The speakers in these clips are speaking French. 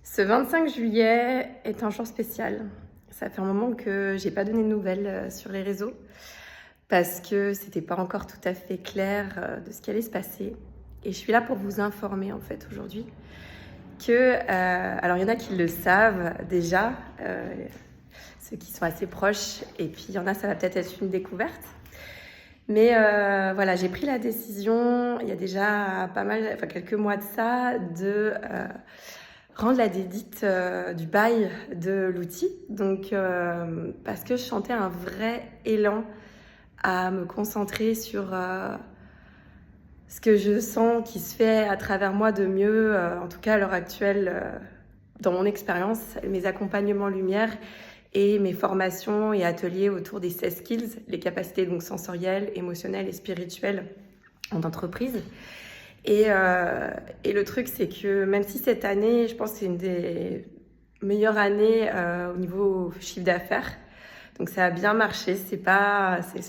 Ce 25 juillet est un jour spécial. Ça fait un moment que j'ai pas donné de nouvelles sur les réseaux parce que c'était pas encore tout à fait clair de ce qui allait se passer. Et je suis là pour vous informer en fait aujourd'hui que, alors il y en a qui le savent déjà, ceux qui sont assez proches, et puis il y en a ça va peut-être être une découverte. Mais voilà, j'ai pris la décision il y a déjà quelques mois de ça, de rendre la dédite du bail de l'outil. Donc, parce que je sentais un vrai élan à me concentrer sur ce que je sens qui se fait à travers moi de mieux, en tout cas à l'heure actuelle, dans mon expérience, mes accompagnements lumière et mes formations et ateliers autour des 16 skills, les capacités donc sensorielles, émotionnelles et spirituelles en entreprise. Et le truc, c'est que même si cette année, je pense que c'est une des meilleures années au niveau chiffre d'affaires, donc ça a bien marché. C'est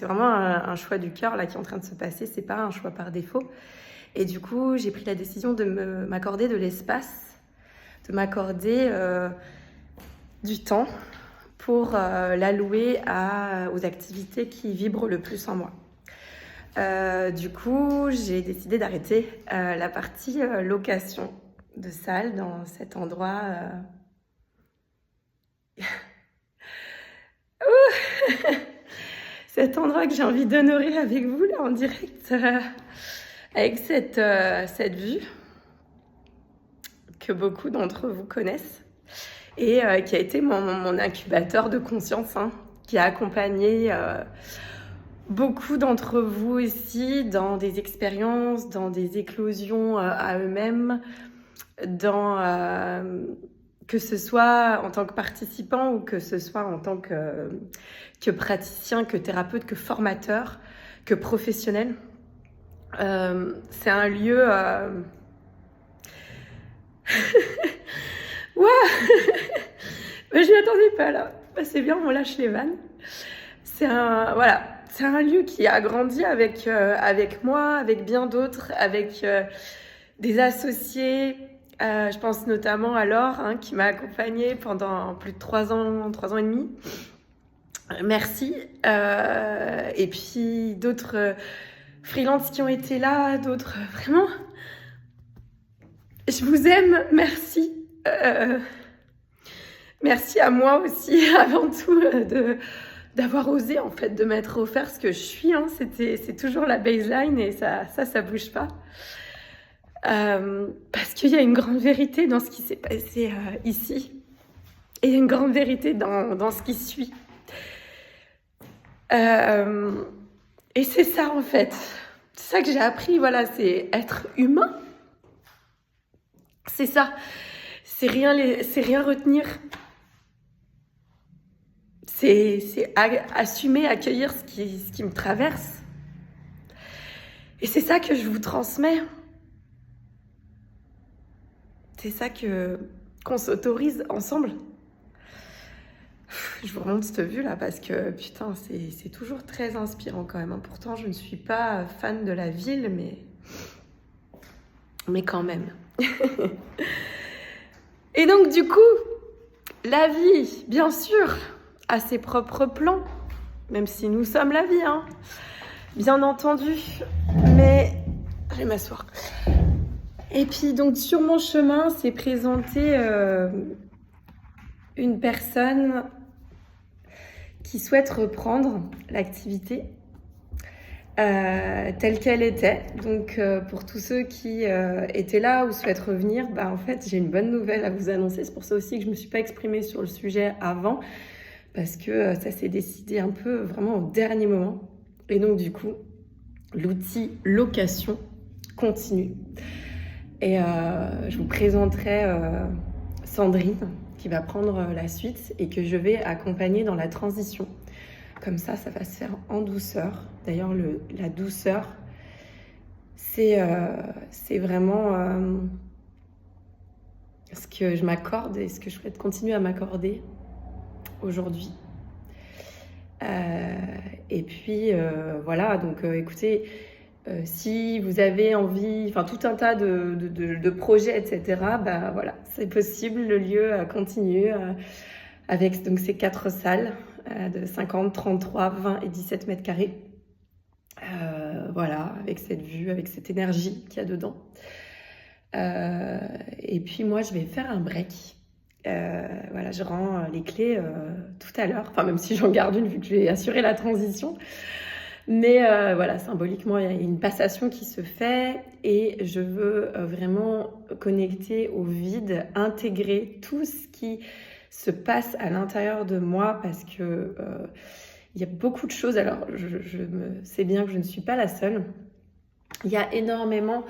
vraiment un choix du cœur là qui est en train de se passer. C'est pas un choix par défaut. Et du coup, j'ai pris la décision de m'accorder de l'espace, de m'accorder du temps pour l'allouer aux activités qui vibrent le plus en moi. Du coup, j'ai décidé d'arrêter la partie location de salle dans cet endroit. Cet endroit que j'ai envie d'honorer avec vous là en direct, avec cette vue que beaucoup d'entre vous connaissent et qui a été mon incubateur de conscience, hein, qui a accompagné beaucoup d'entre vous aussi dans des expériences, dans des éclosions à eux-mêmes, que ce soit en tant que participant ou que ce soit en tant que praticien, que thérapeute, que formateur, que professionnel. C'est un lieu... Ouah Mais je m'y attendais pas là. C'est bien, on lâche les vannes. C'est un lieu qui a grandi avec moi, avec bien d'autres, avec des associés. Je pense notamment à Laure, hein, qui m'a accompagnée pendant plus de 3 ans et demi. Merci. Et puis d'autres freelances qui ont été là, d'autres vraiment. Je vous aime, merci. Merci à moi aussi, avant tout, d'avoir osé en fait de m'être offert ce que je suis, hein. C'est toujours la baseline et ça bouge pas, parce qu'il y a une grande vérité dans ce qui s'est passé ici et une grande vérité dans ce qui suit, et c'est ça en fait, c'est ça que j'ai appris, voilà, c'est être humain, c'est ça, c'est rien retenir. C'est assumer, accueillir ce qui me traverse. Et c'est ça que je vous transmets. C'est ça qu'on s'autorise ensemble. Je vous remonte cette vue là parce que putain, c'est toujours très inspirant quand même, hein. Pourtant, je ne suis pas fan de la ville, mais quand même. Et donc du coup, la vie, bien sûr, a ses propres plans, même si nous sommes la vie, hein, bien entendu. Mais je vais m'asseoir. Et puis donc sur mon chemin s'est présentée une personne qui souhaite reprendre l'activité telle qu'elle était. Donc pour tous ceux qui étaient là ou souhaitent revenir, en fait j'ai une bonne nouvelle à vous annoncer. C'est pour ça aussi que je ne me suis pas exprimée sur le sujet avant, parce que ça s'est décidé un peu vraiment au dernier moment. Et donc du coup, l'outil location continue. Et je vous présenterai Sandrine, qui va prendre la suite et que je vais accompagner dans la transition. Comme ça va se faire en douceur. D'ailleurs, la douceur, c'est vraiment ce que je m'accorde et ce que je souhaite continuer à m'accorder aujourd'hui. Et puis, voilà, donc écoutez, Si vous avez envie, enfin tout un tas de projets, etc., bah voilà, c'est possible. Le lieu continue avec donc ces 4 salles de 50, 33, 20 et 17 mètres carrés. Voilà, avec cette vue, avec cette énergie qu'il y a dedans. Et puis moi, je vais faire un break. Voilà, je rends les clés tout à l'heure. Enfin, même si j'en garde une, vu que je vais assurer la transition. Mais voilà, symboliquement, il y a une passation qui se fait et je veux vraiment connecter au vide, intégrer tout ce qui se passe à l'intérieur de moi parce que il y a beaucoup de choses. Alors, je sais bien que je ne suis pas la seule. Il y a énormément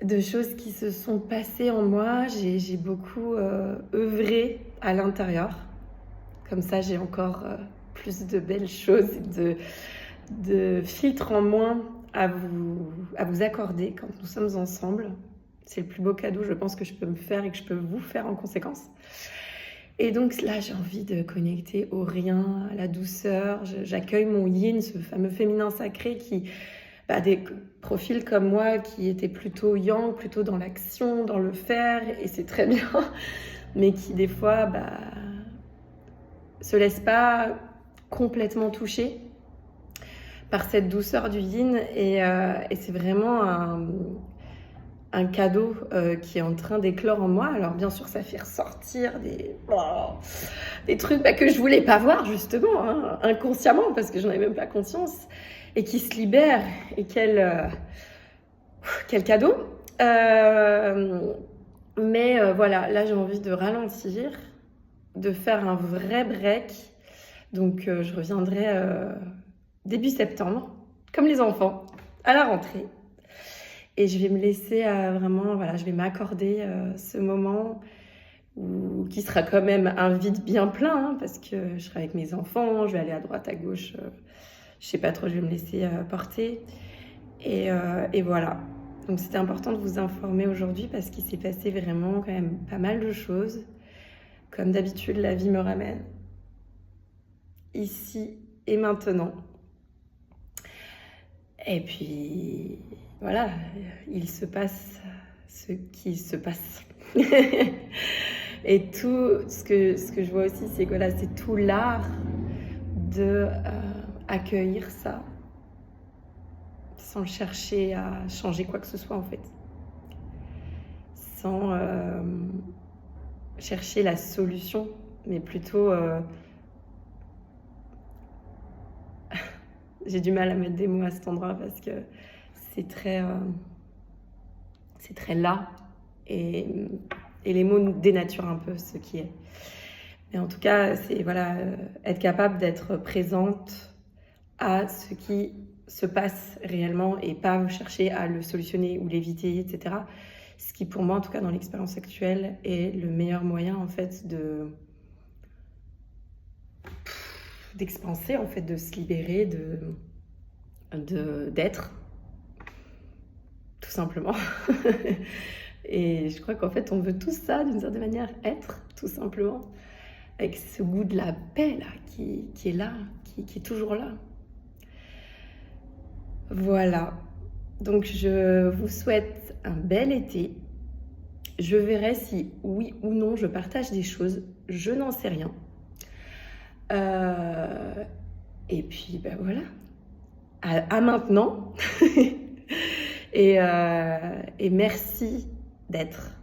de choses qui se sont passées en moi. J'ai beaucoup œuvré à l'intérieur. Comme ça, j'ai encore plus de belles choses, de filtres en moins à vous accorder quand nous sommes ensemble. C'est le plus beau cadeau, je pense, que je peux me faire et que je peux vous faire en conséquence. Et donc là, j'ai envie de connecter au rien, à la douceur. J'accueille mon yin, ce fameux féminin sacré qui... des profils comme moi qui étaient plutôt yang, plutôt dans l'action, dans le faire, et c'est très bien, mais qui des fois se laissent pas complètement toucher par cette douceur du yin, et c'est vraiment un cadeau qui est en train d'éclore en moi. Alors bien sûr, ça fait ressortir des trucs que je voulais pas voir justement, hein, inconsciemment, parce que j'en avais même pas conscience, et qui se libèrent. Et quel cadeau. Mais voilà, là j'ai envie de ralentir, de faire un vrai break. Donc je reviendrai début septembre, comme les enfants, à la rentrée. Et je vais me laisser vraiment, voilà, je vais m'accorder ce moment qui sera quand même un vide bien plein, hein, parce que je serai avec mes enfants, je vais aller à droite, à gauche, je sais pas trop, je vais me laisser porter. Et voilà. Donc c'était important de vous informer aujourd'hui parce qu'il s'est passé vraiment quand même pas mal de choses. Comme d'habitude, la vie me ramène ici et maintenant. Et puis voilà, il se passe ce qui se passe. Et tout ce que je vois aussi, c'est que voilà, c'est tout l'art de accueillir ça sans chercher à changer quoi que ce soit en fait, sans chercher la solution, mais plutôt j'ai du mal à mettre des mots à cet endroit parce que c'est très là, et les mots nous dénaturent un peu ce qui est. Mais en tout cas, c'est voilà, être capable d'être présente à ce qui se passe réellement et pas chercher à le solutionner ou l'éviter, etc. Ce qui, pour moi, en tout cas dans l'expérience actuelle, est le meilleur moyen en fait d'expanser, en fait, de se libérer, d'être, tout simplement. Et je crois qu'en fait, on veut tout ça d'une certaine manière, être, tout simplement, avec ce goût de la paix là, qui est là, qui est toujours là. Voilà. Donc je vous souhaite un bel été. Je verrai si oui ou non je partage des choses. Je n'en sais rien. Et puis voilà. À maintenant. Et merci d'être.